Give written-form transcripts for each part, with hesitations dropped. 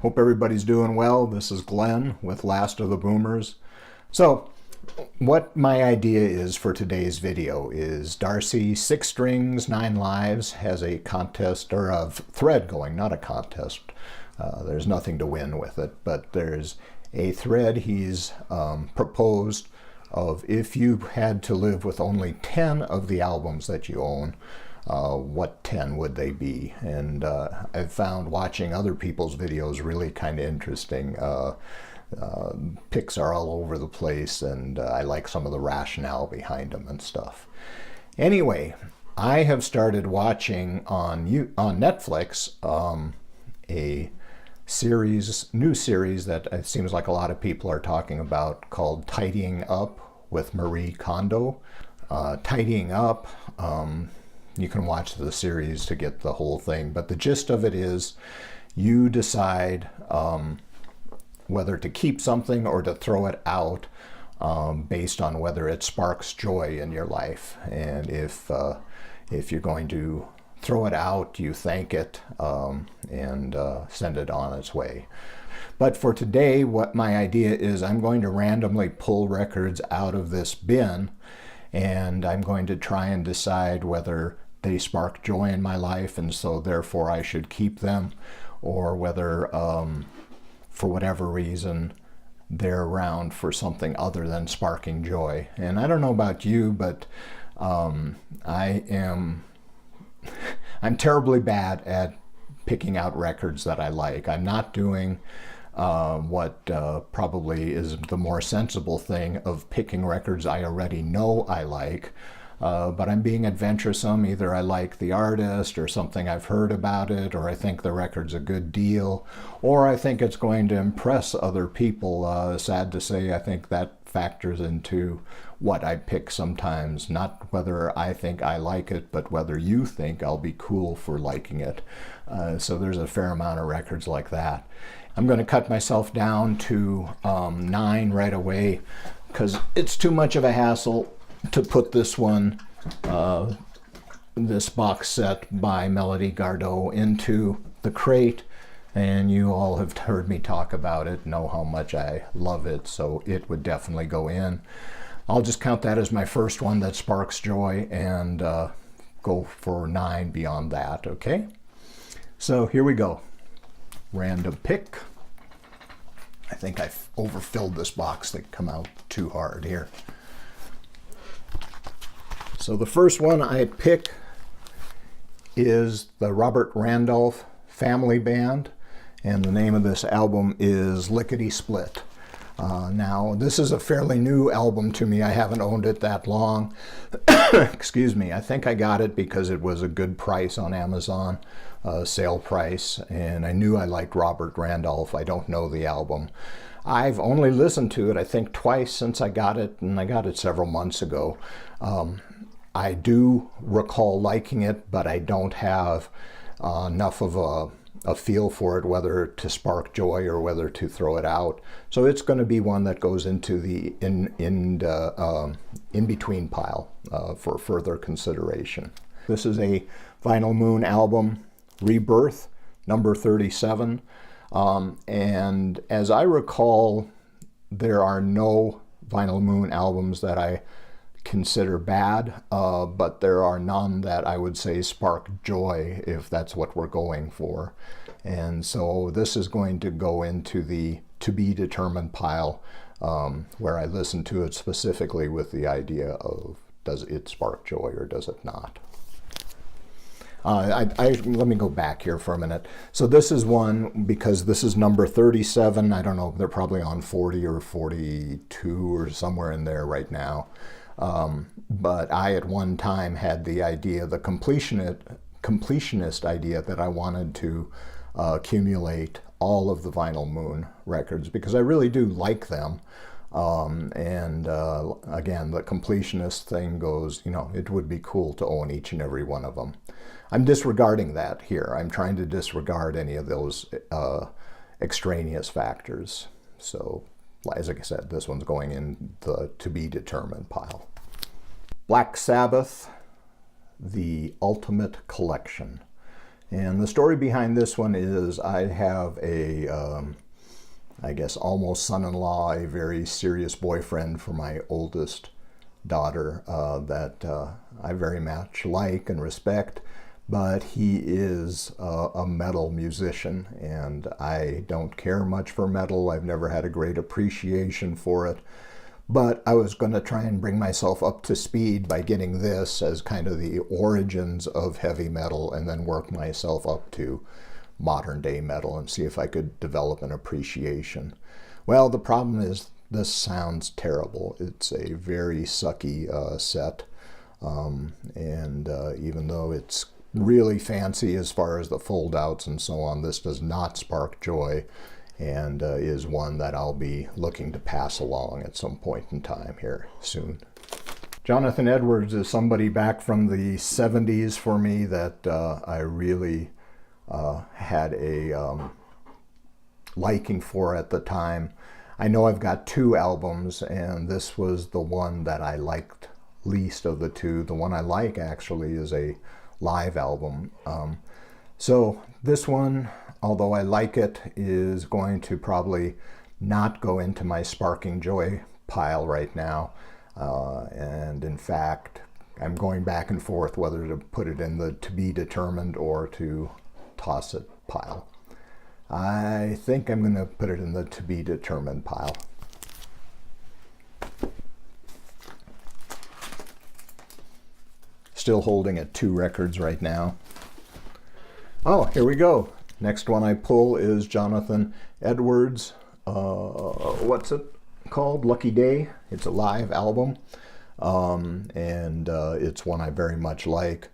Hope everybody's doing well. This is Glenn with Last of the Boomers. So, what my idea is for today's video is Darcy, 6 strings, 9 lives, has a contest, or a thread going, not a contest. There's nothing to win with it, but there's a thread he's proposed of if you had to live with only 10 of the albums that you own, what 10 would they be? And I've found watching other people's videos really kind of interesting. Picks are all over the place, and I like some of the rationale behind them and stuff. Anyway, I have started watching on Netflix a new series that it seems like a lot of people are talking about called Tidying Up with Marie Kondo. Tidying Up, you can watch the series to get the whole thing, but the gist of it is you decide whether to keep something or to throw it out based on whether it sparks joy in your life. And if you're going to throw it out, you thank it and send it on its way. But for today, what my idea is, I'm going to randomly pull records out of this bin, and I'm going to try and decide whether they spark joy in my life and so therefore I should keep them, or whether for whatever reason they're around for something other than sparking joy. And I don't know about you, but I'm terribly bad at picking out records that I like. I'm not doing what probably is the more sensible thing of picking records I already know I like, but I'm being adventuresome. Either I like the artist or something I've heard about it, or I think the record's a good deal, or I think it's going to impress other people. Sad to say, I think that factors into what I pick sometimes. Not whether I think I like it, but whether you think I'll be cool for liking it. So there's a fair amount of records like that. I'm going to cut myself down to 9 right away because it's too much of a hassle to put this one, this box set by Melody Gardot, into the crate. And you all have heard me talk about it, know how much I love it, so it would definitely go in. I'll just count that as my first one that sparks joy and go for 9 beyond that, okay? So here we go. Random pick. I think I've overfilled this box to come out too hard here. So the first one I pick is the Robert Randolph Family Band, and the name of this album is Lickety Split. Now, this is a fairly new album to me. I haven't owned it that long. Excuse me. I think I got it because it was a good price on Amazon, sale price, and I knew I liked Robert Randolph. I don't know the album. I've only listened to it, I think, twice since I got it, and I got it several months ago. I do recall liking it, but I don't have enough of a feel for it, whether to spark joy or whether to throw it out. So it's going to be one that goes into the in-between pile for further consideration. This is a Vinyl Moon album, Rebirth, number 37. And as I recall, there are no Vinyl Moon albums that I consider bad, but there are none that I would say spark joy, if that's what we're going for. And so this is going to go into the to be determined pile, where I listen to it specifically with the idea of, does it spark joy or does it not? Let me go back here for a minute. So this is one, because this is number 37. I don't know, they're probably on 40 or 42 or somewhere in there right now. But I at one time had the idea, the completionist idea, that I wanted to accumulate all of the Vinyl Moon records because I really do like them. Again, the completionist thing goes, you know, it would be cool to own each and every one of them. I'm disregarding that here. I'm trying to disregard any of those extraneous factors. So, as I said, this one's going in the to be determined pile. Black Sabbath, The Ultimate Collection. And the story behind this one is I have a, I guess, almost son-in-law, a very serious boyfriend for my oldest daughter that I very much like and respect, but he is a metal musician, and I don't care much for metal. I've never had a great appreciation for it, but I was going to try and bring myself up to speed by getting this as kind of the origins of heavy metal, and then work myself up to modern day metal and see if I could develop an appreciation. Well, the problem is this sounds terrible. It's a very sucky set, and even though it's really fancy as far as the fold-outs and so on, this does not spark joy, and is one that I'll be looking to pass along at some point in time here soon. Jonathan Edwards is somebody back from the 70s for me that I really had a liking for at the time. I know I've got 2 albums, and this was the one that I liked least of the 2. The one I like actually is a live album. So this one, although I like it, is going to probably not go into my sparking joy pile right now. And in fact, I'm going back and forth whether to put it in the to be determined or to toss it pile. I think I'm going to put it in the to be determined pile. Still holding at 2 records right now. Oh, here we go. Next one I pull is Jonathan Edwards. What's it called? Lucky Day. It's a live album. And it's one I very much like.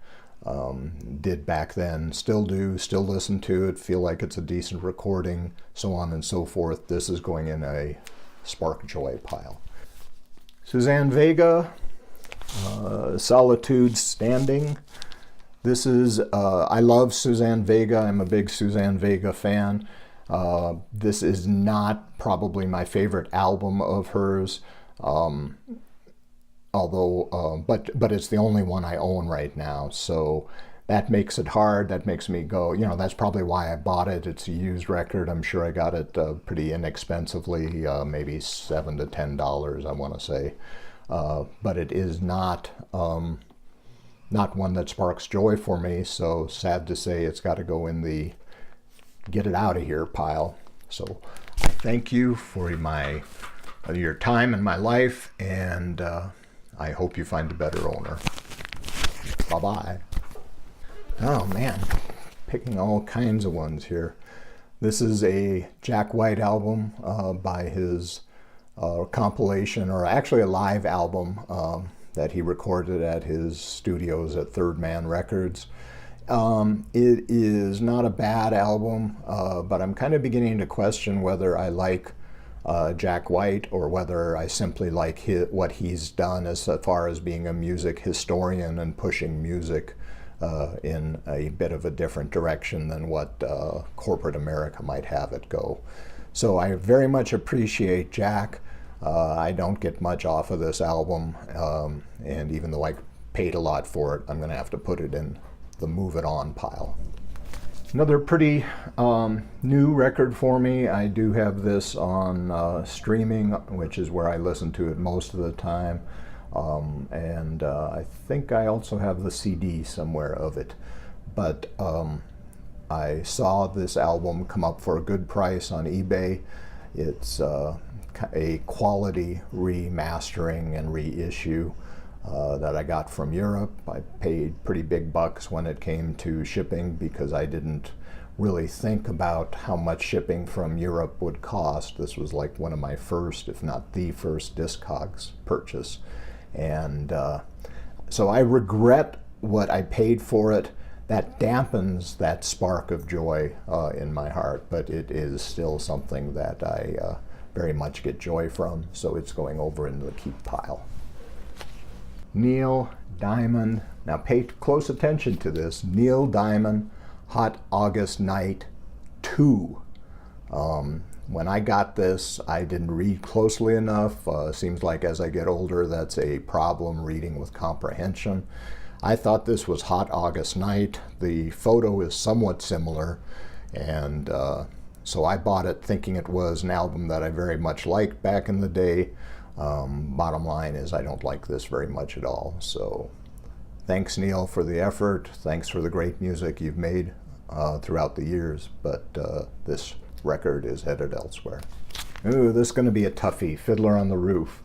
Did back then, still do, still listen to it, feel like it's a decent recording, so on and so forth. This is going in a spark joy pile. Suzanne Vega, Solitude Standing. This is, I love Suzanne Vega. I'm a big Suzanne Vega fan. This is not probably my favorite album of hers. Although, but it's the only one I own right now, so that makes it hard. That makes me go, you know, that's probably why I bought it. It's a used record. I'm sure I got it pretty inexpensively, maybe $7 to $10, I want to say. But it is not one that sparks joy for me, so sad to say it's got to go in the get it out of here pile. So I thank you for your time in my life, and I hope you find a better owner. Bye-bye. Oh man, picking all kinds of ones here. This is a Jack White album by his compilation, or actually a live album that he recorded at his studios at Third Man Records. It is not a bad album, but I'm kind of beginning to question whether I like Jack White, or whether I simply like what he's done as far as being a music historian and pushing music in a bit of a different direction than what corporate America might have it go. So I very much appreciate Jack. I don't get much off of this album, and even though I paid a lot for it, I'm going to have to put it in the move it on pile. Another pretty new record for me. I do have this on streaming, which is where I listen to it most of the time. And I think I also have the CD somewhere of it. But I saw this album come up for a good price on eBay. It's a quality remastering and reissue that I got from Europe. I paid pretty big bucks when it came to shipping, because I didn't really think about how much shipping from Europe would cost. This was like one of my first, if not the first, Discogs purchase. And so I regret what I paid for it. That dampens that spark of joy in my heart, but it is still something that I very much get joy from, so it's going over into the keep pile. Neil Diamond. Now pay close attention to this. Neil Diamond, Hot August Night 2. When I got this, I didn't read closely enough. Seems like as I get older, that's a problem, reading with comprehension. I thought this was Hot August Night. The photo is somewhat similar, and so I bought it thinking it was an album that I very much liked back in the day. Bottom line is I don't like this very much at all. So thanks, Neil, for the effort. Thanks for the great music you've made throughout the years, but this record is headed elsewhere. Ooh, this is going to be a toughie. Fiddler on the Roof.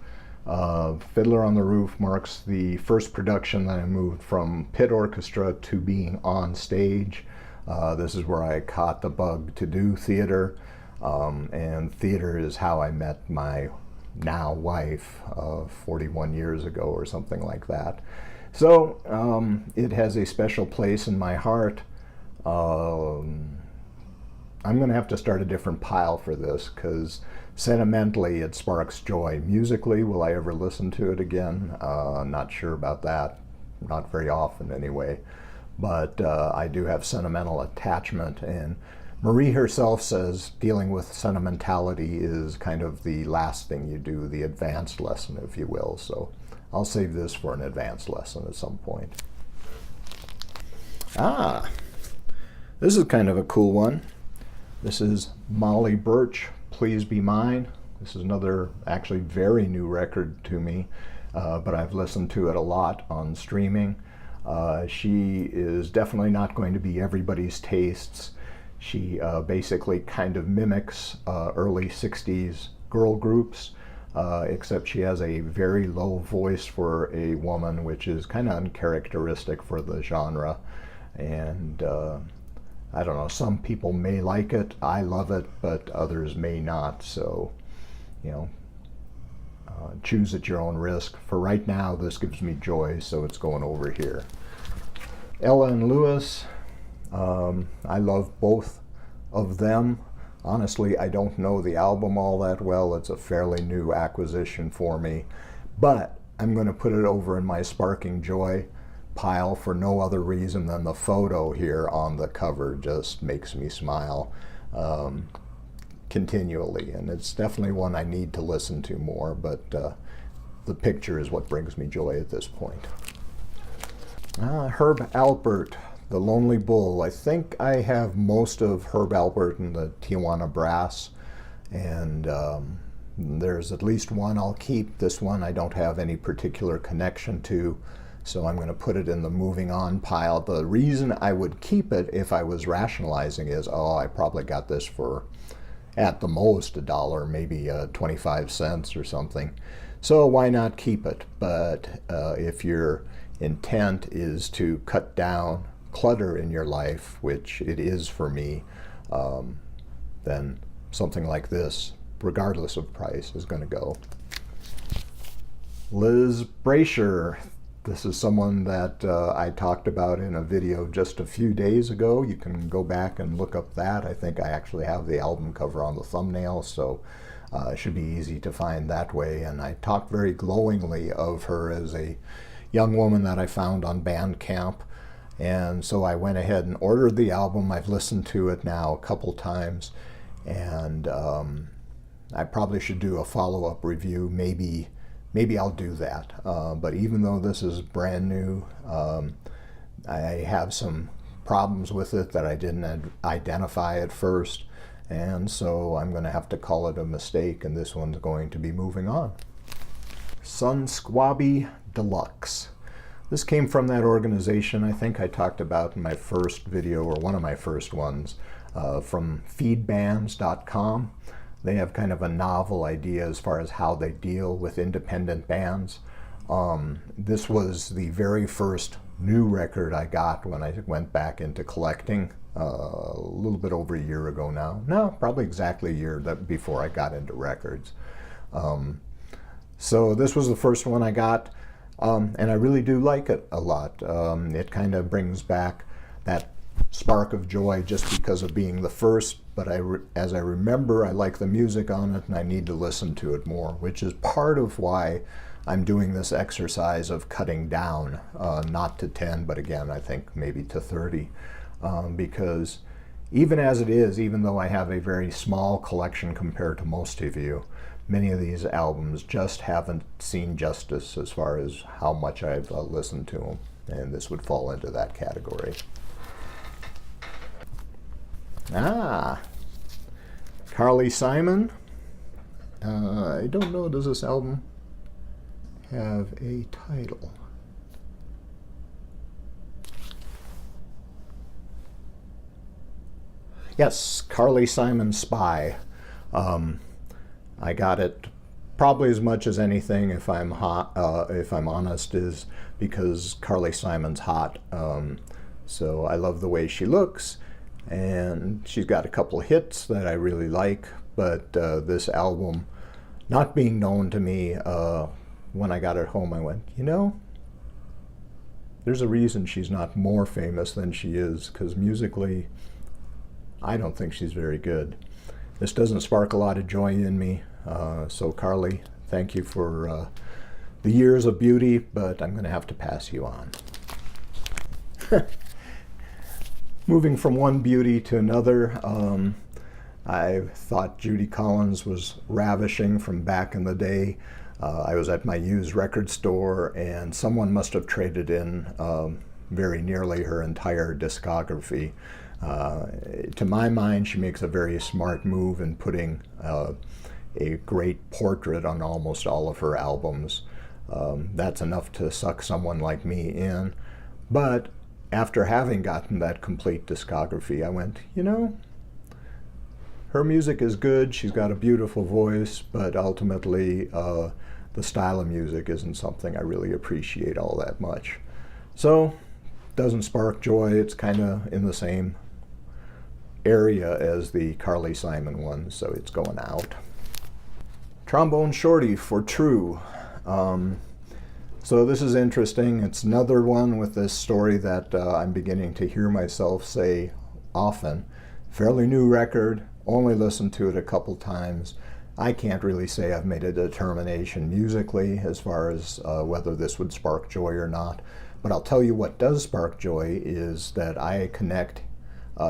Fiddler on the Roof marks the first production that I moved from pit orchestra to being on stage. This is where I caught the bug to do theater, and theater is how I met my now wife 41 years ago or something like that. So it has a special place in my heart. I'm going to have to start a different pile for this because sentimentally it sparks joy. Musically, will I ever listen to it again? Not sure about that. Not very often anyway. But I do have sentimental attachment, and Marie herself says dealing with sentimentality is kind of the last thing you do, the advanced lesson, if you will. So I'll save this for an advanced lesson at some point. This is kind of a cool one. This is Molly Birch, Please Be Mine. This is another actually very new record to me, but I've listened to it a lot on streaming. She is definitely not going to be everybody's tastes. She basically kind of mimics early 60s girl groups, except she has a very low voice for a woman, which is kind of uncharacteristic for the genre. And I don't know, some people may like it. I love it, but others may not. So, you know, choose at your own risk. For right now, this gives me joy, so it's going over here. Ella and Lewis, I love both of them. Honestly, I don't know the album all that well. It's a fairly new acquisition for me, but I'm going to put it over in my Sparking Joy pile for no other reason than the photo here on the cover just makes me smile continually, and it's definitely one I need to listen to more, but the picture is what brings me joy at this point. Herb Alpert, The Lonely Bull. I think I have most of Herb Alpert in the Tijuana Brass, and there's at least one I'll keep. This one I don't have any particular connection to, so I'm going to put it in the moving on pile. The reason I would keep it if I was rationalizing is, oh, I probably got this for at the most $1, maybe 25 cents or something. So why not keep it? But if your intent is to cut down clutter in your life, which it is for me, then something like this, regardless of price, is going to go. Liz Brasher. This is someone that I talked about in a video just a few days ago. You can go back and look up that. I think I actually have the album cover on the thumbnail, so it should be easy to find that way. And I talked very glowingly of her as a young woman that I found on Bandcamp. And so I went ahead and ordered the album. I've listened to it now a couple times, and I probably should do a follow-up review. Maybe I'll do that. But even though this is brand new, I have some problems with it that I didn't identify at first, and so I'm going to have to call it a mistake, and this one's going to be moving on. Sun Squabby Deluxe. This came from that organization I think I talked about in my first video, or one of my first ones, from feedbands.com. They have kind of a novel idea as far as how they deal with independent bands. This was the very first new record I got when I went back into collecting a little bit over a year ago now. No, probably exactly a year before I got into records. So this was the first one I got, and I really do like it a lot. It kind of brings back that spark of joy just because of being the first, but as I remember, I like the music on it and I need to listen to it more, which is part of why I'm doing this exercise of cutting down, not to 10, but again, I think maybe to 30, because even as it is, even though I have a very small collection compared to most of you, many of these albums just haven't seen justice as far as how much I've listened to them. and this would fall into that category. Ah, Carly Simon. I don't know, does this album have a title? Yes, Carly Simon Spy. I got it probably as much as anything, if I'm honest, is because Carly Simon's hot. So I love the way she looks, and she's got a couple of hits that I really like. But this album, not being known to me, when I got it home, I went, you know, there's a reason she's not more famous than she is, because musically, I don't think she's very good. This doesn't spark a lot of joy in me. So Carly, thank you for the years of beauty, but I'm going to have to pass you on. Moving from one beauty to another, I thought Judy Collins was ravishing from back in the day. I was at my used record store, and someone must have traded in very nearly her entire discography. To my mind, she makes a very smart move in putting a great portrait on almost all of her albums. That's enough to suck someone like me in. But after having gotten that complete discography, I went, you know, her music is good, she's got a beautiful voice, but ultimately the style of music isn't something I really appreciate all that much. So, doesn't spark joy. It's kind of in the same area as the Carly Simon one, so it's going out. Trombone Shorty for True. So this is interesting. It's another one with this story that I'm beginning to hear myself say often. Fairly new record, only listened to it a couple times. I can't really say I've made a determination musically as far as whether this would spark joy or not. But I'll tell you what does spark joy is that I connect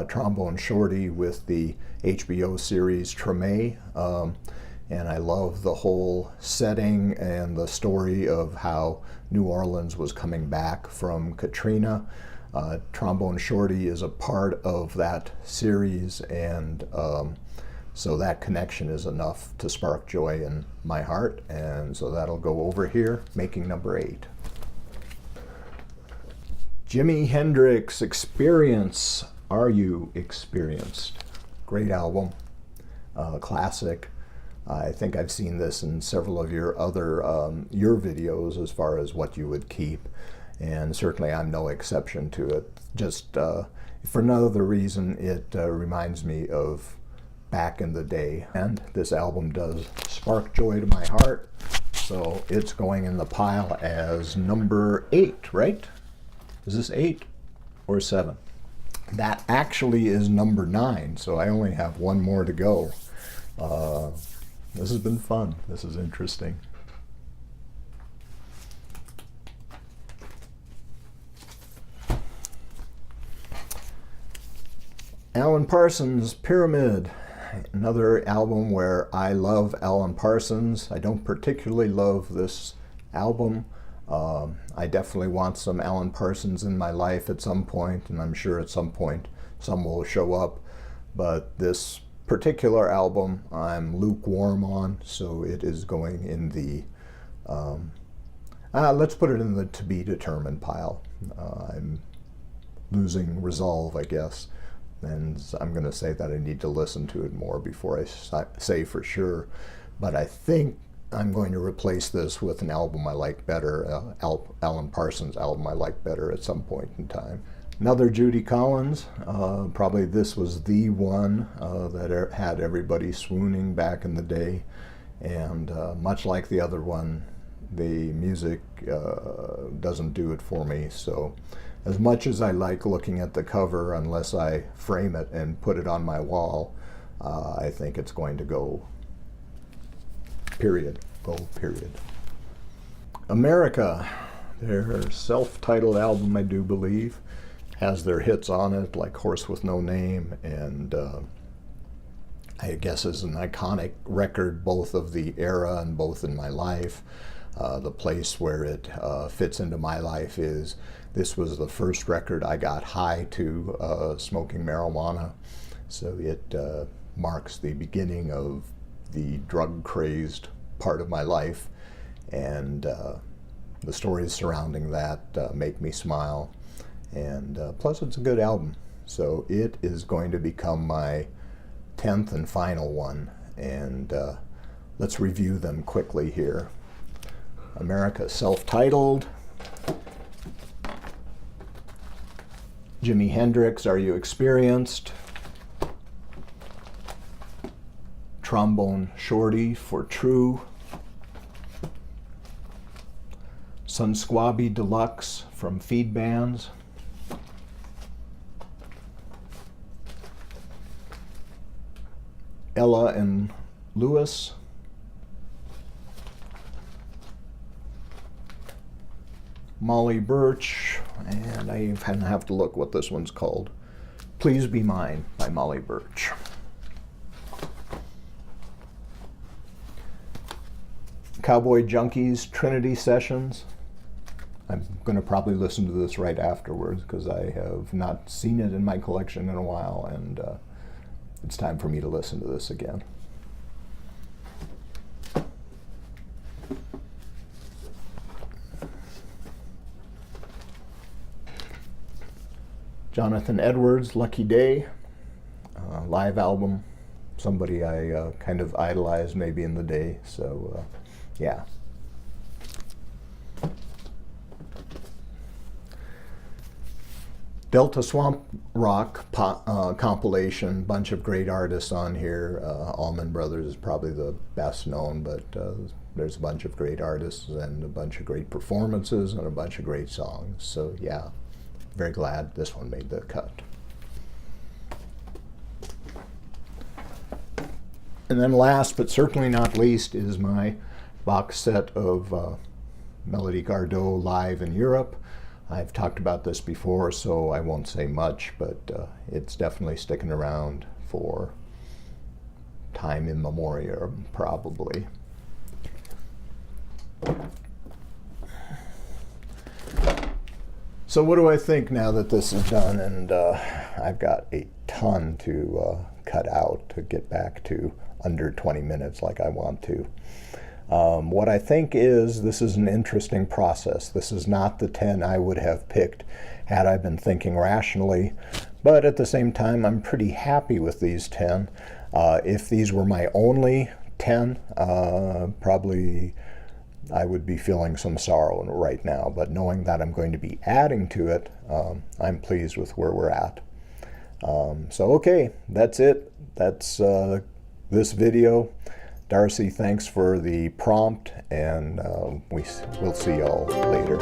Trombone Shorty with the HBO series Treme. And I love the whole setting and the story of how New Orleans was coming back from Katrina. Trombone Shorty is a part of that series, and so that connection is enough to spark joy in my heart, and so that'll go over here, making number 8. Jimi Hendrix Experience. Are You Experienced? Great album, classic. I think I've seen this in several of your other your videos as far as what you would keep, and certainly I'm no exception to it. Just for no other reason, it reminds me of back in the day, and this album does spark joy to my heart, so it's going in the pile as number 8, right? Is this 8 or 7? That actually is number 9, so I only have one more to go. This has been fun. This is interesting. Alan Parsons, Pyramid. Another album where I love Alan Parsons. I don't particularly love this album. I definitely want some Alan Parsons in my life at some point, and I'm sure at some point some will show up. But this particular album I'm lukewarm on, so it is going in the let's put it in the to be determined pile. I'm losing resolve, I guess, and I'm going to say that I need to listen to it more before I say for sure. But I think I'm going to replace this with an album I like better, Alan Parsons album I like better at some point in time. Another Judy Collins, probably this was the one that had everybody swooning back in the day, and much like the other one, the music doesn't do it for me. So as much as I like looking at the cover, unless I frame it and put it on my wall, I think it's going to go period. Go period. America, their self-titled album, I do believe, has their hits on it, like Horse with No Name, and I guess is an iconic record, both of the era and both in my life. The place where it fits into my life is this was the first record I got high to smoking marijuana, so it marks the beginning of the drug-crazed part of my life, and the stories surrounding that make me smile, and plus it's a good album. So it is going to become my 10th and final one, and let's review them quickly here. America, self-titled. Jimi Hendrix, Are You Experienced? Trombone Shorty, For True. Sun Squabby Deluxe from Feed Bands. Ella and Lewis. Molly Birch, and I kind of have to look what this one's called. Please Be Mine by Molly Birch. Cowboy Junkies, Trinity Sessions. I'm going to probably listen to this right afterwards because I have not seen it in my collection in a while, and it's time for me to listen to this again. Jonathan Edwards, Lucky Day, live album. Somebody I kind of idolized maybe in the day, so yeah. Delta Swamp Rock compilation, bunch of great artists on here. Allman Brothers is probably the best known, but there's a bunch of great artists and a bunch of great performances and a bunch of great songs. So yeah, very glad this one made the cut. And then last but certainly not least is my box set of Melody Gardot live in Europe. I've talked about this before, so I won't say much, but it's definitely sticking around for time immemorial, probably. So what do I think now that this is done? And I've got a ton to cut out to get back to under 20 minutes like I want to. What I think is this is an interesting process. This is not the 10 I would have picked had I been thinking rationally, but at the same time I'm pretty happy with these 10. If these were my only 10, probably I would be feeling some sorrow right now, but knowing that I'm going to be adding to it, I'm pleased with where we're at. So okay, that's it. That's this video. Darcy, thanks for the prompt, and we'll see y'all later.